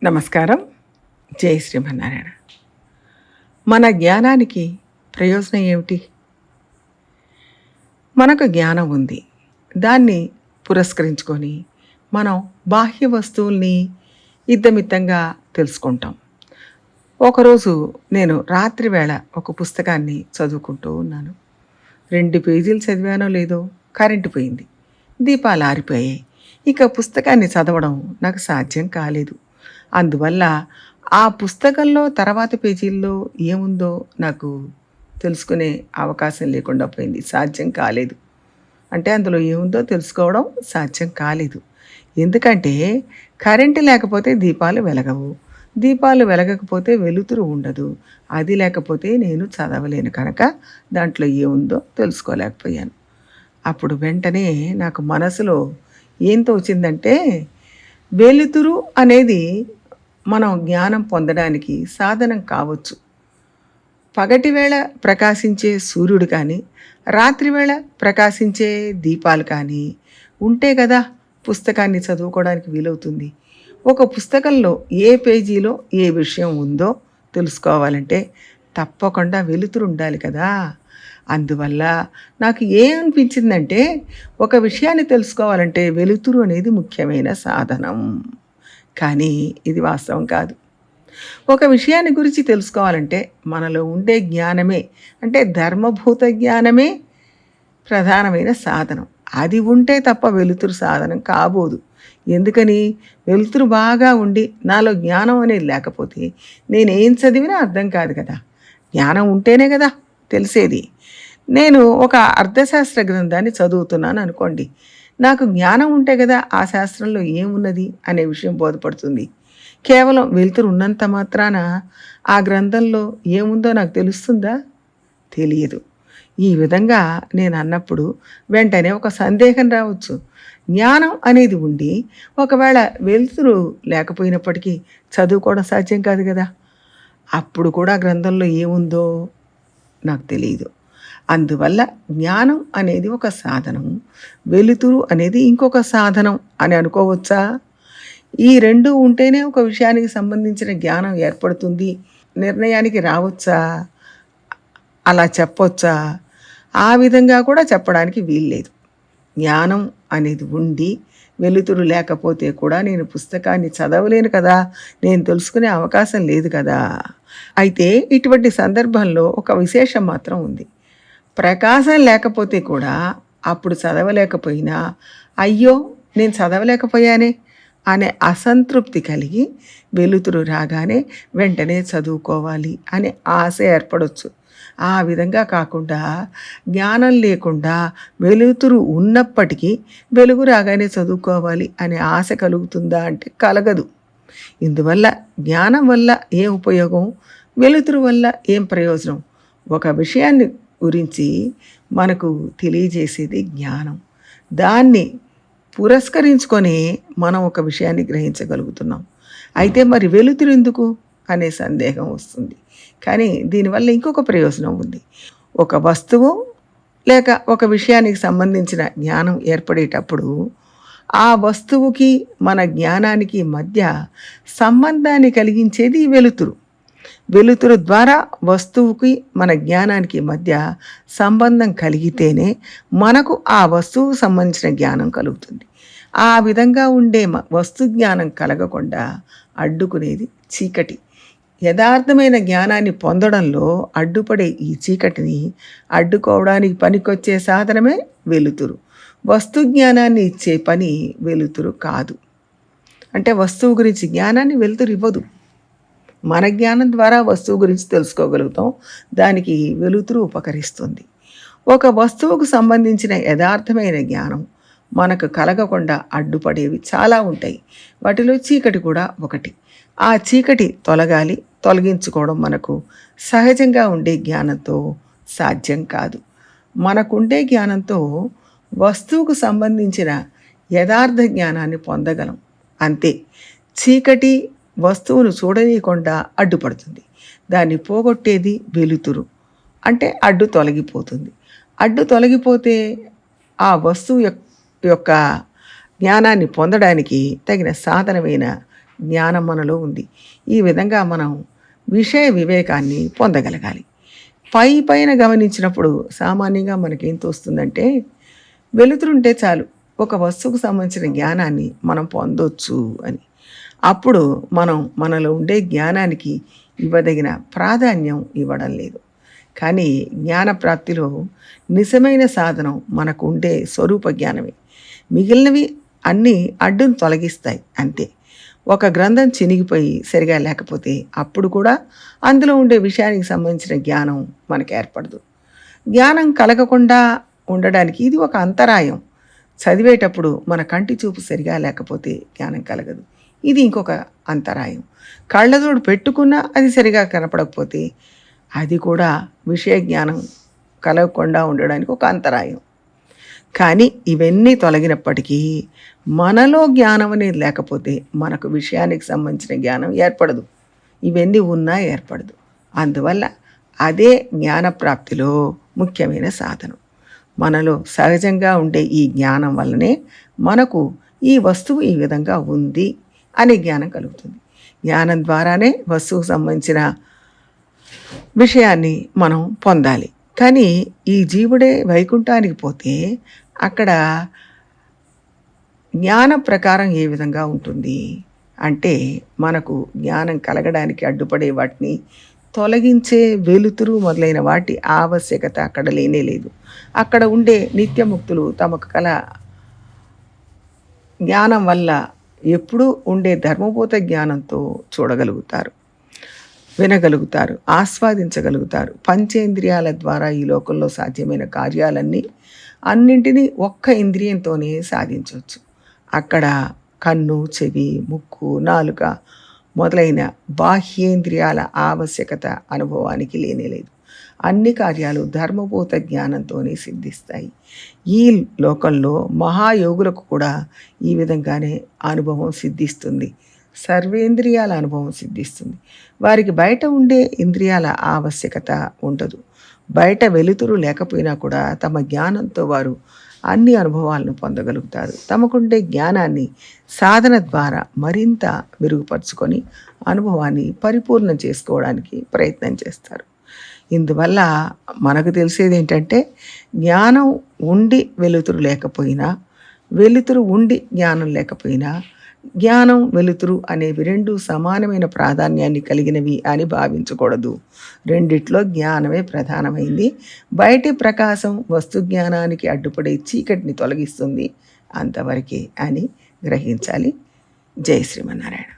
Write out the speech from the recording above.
నమస్కారం. జై శ్రీమన్నారాయణ. మన జ్ఞానానికి ప్రయోజనం ఏమిటి? మనకు జ్ఞానం ఉంది. దాన్ని పురస్కరించుకొని మనం బాహ్య వస్తువుల్ని ఇద్దమిత్తంగా తెలుసుకుంటాం. ఒకరోజు నేను రాత్రి వేళ ఒక పుస్తకాన్ని చదువుకుంటూ ఉన్నాను. 2 పేజీలు చదివానో లేదో కరెంటు పోయింది. దీపాలు ఆరిపోయాయి. ఇక పుస్తకాన్ని చదవడం నాకు సాధ్యం కాలేదు. అందువల్ల ఆ పుస్తకంలో తర్వాత పేజీల్లో ఏముందో నాకు తెలుసుకునే అవకాశం లేకుండా పోయింది. సాధ్యం కాలేదు. అంటే అందులో ఏముందో తెలుసుకోవడం సాధ్యం కాలేదు. ఎందుకంటే కరెంటు లేకపోతే దీపాలు వెలగవు. దీపాలు వెలగకపోతే వెలుతురు ఉండదు. అది లేకపోతే నేను చదవలేను కనుక దాంట్లో ఏముందో తెలుసుకోలేకపోయాను. అప్పుడు వెంటనే నాకు మనసులో ఏం తోచిందంటే, వెలుతురు అనేది మనం జ్ఞానం పొందడానికి సాధనం కావచ్చు. పగటివేళ ప్రకాశించే సూర్యుడు కానీ, రాత్రివేళ ప్రకాశించే దీపాలు కానీ ఉంటే కదా పుస్తకాన్ని చదువుకోవడానికి వీలవుతుంది. ఒక పుస్తకంలో ఏ పేజీలో ఏ విషయం ఉందో తెలుసుకోవాలంటే తప్పకుండా వెలుతురు ఉండాలి కదా. అందువల్ల నాకు ఏమనిపించిందంటే, ఒక విషయాన్ని తెలుసుకోవాలంటే వెలుతురు అనేది ముఖ్యమైన సాధనం. కానీ ఇది వాస్తవం కాదు. ఒక విషయాన్ని గురించి తెలుసుకోవాలంటే మనలో ఉండే జ్ఞానమే, అంటే ధర్మభూత జ్ఞానమే ప్రధానమైన సాధనం. అది ఉంటే తప్ప వెలుతురు సాధనం కాబోదు. ఎందుకని? వెలుతురు బాగా ఉండి నాలో జ్ఞానం అనేది లేకపోతే నేనేం చదివినా అర్థం కాదు కదా. జ్ఞానం ఉంటేనే కదా తెలిసేది. నేను ఒక అర్థశాస్త్ర గ్రంథాన్ని చదువుతున్నాను అనుకోండి. నాకు జ్ఞానం ఉంటే కదా ఆ శాస్త్రంలో ఏమున్నది అనే విషయం బోధపడుతుంది. కేవలం వెలుతురు ఉన్నంత మాత్రాన ఆ గ్రంథంలో ఏముందో నాకు తెలుస్తుందా? తెలియదు. ఈ విధంగా నేను అన్నప్పుడు వెంటనే ఒక సందేహం రావచ్చు. జ్ఞానం అనేది ఉండి ఒకవేళ వెలుతురు లేకపోయినప్పటికీ చదువుకోవడం సాధ్యం కాదు కదా. అప్పుడు కూడా గ్రంథంలో ఏముందో నాకు తెలియదు. అందువల్ల జ్ఞానం అనేది ఒక సాధనం, వెలుతురు అనేది ఇంకొక సాధనం అని అనుకోవచ్చా? ఈ రెండు ఉంటేనే ఒక విషయానికి సంబంధించిన జ్ఞానం ఏర్పడుతుంది నిర్ణయానికి రావచ్చా? అలా చెప్పొచ్చా? ఆ విధంగా కూడా చెప్పడానికి వీల్లేదు. జ్ఞానం అనేది ఉండి వెలుతురు లేకపోతే కూడా నేను పుస్తకాన్ని చదవలేను కదా, నేను తెలుసుకునే అవకాశం లేదు కదా. అయితే ఇటువంటి సందర్భంలో ఒక విశేషం మాత్రం ఉంది. ప్రకాశం లేకపోతే కూడా అప్పుడు చదవలేకపోయినా అయ్యో నేను చదవలేకపోయానే అనే అసంతృప్తి కలిగి వెలుతురు రాగానే వెంటనే చదువుకోవాలి అనే ఆశ ఏర్పడవచ్చు. ఆ విధంగా కాకుండా జ్ఞానం లేకుండా వెలుతురు ఉన్నప్పటికీ వెలుగు రాగానే చదువుకోవాలి అనే ఆశ కలుగుతుందా అంటే కలగదు. ఇందువల్ల జ్ఞానం వల్ల ఏం ఉపయోగం, వెలుతురు వల్ల ఏం ప్రయోజనం? ఒక విషయాన్ని గురించి మనకు తెలియజేసేది జ్ఞానం. దాన్ని పురస్కరించుకొని మనం ఒక విషయాన్ని గ్రహించగలుగుతున్నాం. అయితే మరి వెలుతురు ఎందుకు అనే సందేహం వస్తుంది. కానీ దీనివల్ల ఇంకొక ప్రయోజనం ఉంది. ఒక వస్తువు లేక ఒక విషయానికి సంబంధించిన జ్ఞానం ఏర్పడేటప్పుడు ఆ వస్తువుకి మన జ్ఞానానికి మధ్య సంబంధాన్ని కలిగించేది వెలుతురు. వెలుతురు ద్వారా వస్తువుకి మన జ్ఞానానికి మధ్య సంబంధం కలిగితేనే మనకు ఆ వస్తువుకు సంబంధించిన జ్ఞానం కలుగుతుంది. ఆ విధంగా ఉండే వస్తు జ్ఞానం కలగకుండా అడ్డుకునేది చీకటి. యథార్థమైన జ్ఞానాన్ని పొందడంలో అడ్డుపడే ఈ చీకటిని అడ్డుకోవడానికి పనికొచ్చే సాధనమే వెలుతురు. వస్తు జ్ఞానాన్ని ఇచ్చే పని వెలుతురు కాదు. అంటే వస్తువు గురించి జ్ఞానాన్ని వెలుతురు ఇవ్వదు. మన జ్ఞానం ద్వారా వస్తువు గురించి తెలుసుకోగలుగుతాం. దానికి వెలుతురు ఉపకరిస్తుంది. ఒక వస్తువుకు సంబంధించిన యథార్థమైన జ్ఞానం మనకు కలగకుండా అడ్డుపడేవి చాలా ఉంటాయి. వాటిలో చీకటి కూడా ఒకటి. ఆ చీకటి తొలగాలి. తొలగించుకోవడం మనకు సహజంగా ఉండే జ్ఞానంతో సాధ్యం కాదు. మనకుండే జ్ఞానంతో వస్తువుకు సంబంధించిన యథార్థ జ్ఞానాన్ని పొందగలం. అంతే. చీకటి వస్తువును చూడనీయకుండా అడ్డుపడుతుంది. దాన్ని పోగొట్టేది వెలుతురు. అంటే అడ్డు తొలగిపోతుంది. అడ్డు తొలగిపోతే ఆ వస్తువు యొక్క జ్ఞానాన్ని పొందడానికి తగిన సాధనమైన జ్ఞానం మనలో ఉంది. ఈ విధంగా మనం విషయ వివేకాన్ని పొందగలగాలి. పైన గమనించినప్పుడు సామాన్యంగా మనకేం తోస్తుందంటే, వెలుతురుంటే చాలు ఒక వస్తువుకు సంబంధించిన జ్ఞానాన్ని మనం పొందొచ్చు అని. అప్పుడు మనం మనలో ఉండే జ్ఞానానికి ఇవ్వదగిన ప్రాధాన్యం ఇవ్వడం లేదు. కానీ జ్ఞాన ప్రాప్తిలో నిజమైన సాధనం మనకు ఉండే స్వరూప జ్ఞానమే. మిగిలినవి అన్నీ అడ్డును తొలగిస్తాయి అంతే. ఒక గ్రంథం చినిగిపోయి సరిగా లేకపోతే అప్పుడు కూడా అందులో ఉండే విషయానికి సంబంధించిన జ్ఞానం మనకు ఏర్పడదు. జ్ఞానం కలగకుండా ఉండడానికి ఇది ఒక అంతరాయం. చదివేటప్పుడు మన కంటి చూపు సరిగా లేకపోతే జ్ఞానం కలగదు. ఇది ఇంకొక అంతరాయం. కళ్ళజోడు పెట్టుకున్నా అది సరిగా కనపడకపోతే అది కూడా విషయ జ్ఞానం కలగకుండా ఉండడానికి ఒక అంతరాయం. కానీ ఇవన్నీ తొలగినప్పటికీ మనలో జ్ఞానం అనేది లేకపోతే మనకు విషయానికి సంబంధించిన జ్ఞానం ఏర్పడదు. ఇవన్నీ ఉన్నా ఏర్పడదు. అందువల్ల అదే జ్ఞానప్రాప్తిలో ముఖ్యమైన సాధనం. మనలో సహజంగా ఉండే ఈ జ్ఞానం వల్లనే మనకు ఈ వస్తువు ఈ విధంగా ఉంది అనే జ్ఞానం కలుగుతుంది. జ్ఞానం ద్వారానే వస్తువుకు సంబంధించిన విషయాన్ని మనం పొందాలి. కానీ ఈ జీవుడే వైకుంఠానికి పోతే అక్కడ జ్ఞాన ప్రకారం ఏ విధంగా ఉంటుంది అంటే, మనకు జ్ఞానం కలగడానికి అడ్డుపడే వాటిని తొలగించే వెలుతురు మొదలైన వాటి ఆవశ్యకత అక్కడ లేనే లేదు. అక్కడ ఉండే నిత్యముక్తులు తమకు కల జ్ఞానం వల్ల ఎప్పుడూ ఉండే ధర్మబోధ జ్ఞానంతో చూడగలుగుతారు, వినగలుగుతారు, ఆస్వాదించగలుగుతారు. పంచేంద్రియాల ద్వారా ఈ లోకంలో సాధ్యమైన కార్యాలన్నీ అన్నింటినీ ఒక్క ఇంద్రియంతోనే సాధించవచ్చు. అక్కడ కన్ను, చెవి, ముక్కు, నాలుక మొదలైన బాహ్యేంద్రియాల ఆవశ్యకత అనుభవానికి లేనేలేదు. అన్ని కార్యాలు ధర్మబోధ జ్ఞానంతోనే సిద్ధిస్తాయి. ఈ లోకంలో మహాయోగులకు కూడా ఈ విధంగానే అనుభవం సిద్ధిస్తుంది. సర్వేంద్రియాల అనుభవం సిద్ధిస్తుంది. వారికి బయట ఉండే ఇంద్రియాల ఆవశ్యకత ఉండదు. బయట వెలుతురు లేకపోయినా కూడా తమ జ్ఞానంతో వారు అన్ని అనుభవాలను పొందగలుగుతారు. తమకుండే జ్ఞానాన్ని సాధన ద్వారా మరింత మెరుగుపరుచుకొని అనుభవాన్ని పరిపూర్ణం చేసుకోవడానికి ప్రయత్నం చేస్తారు. ఇందువల్ల మనకు తెలిసేది ఏంటంటే, జ్ఞానం ఉండి వెలుతురు లేకపోయినా, వెలుతురు ఉండి జ్ఞానం లేకపోయినా, జ్ఞానం వెలుతురు అనేవి రెండు సమానమైన ప్రాధాన్యాన్ని కలిగినవి అని భావించకూడదు. రెండిట్లో జ్ఞానమే ప్రధానమైంది. బయటి ప్రకాశం వస్తు జ్ఞానానికి అడ్డుపడే చీకటిని తొలగిస్తుంది, అంతవరకే అని గ్రహించాలి. జై శ్రీమన్నారాయణ.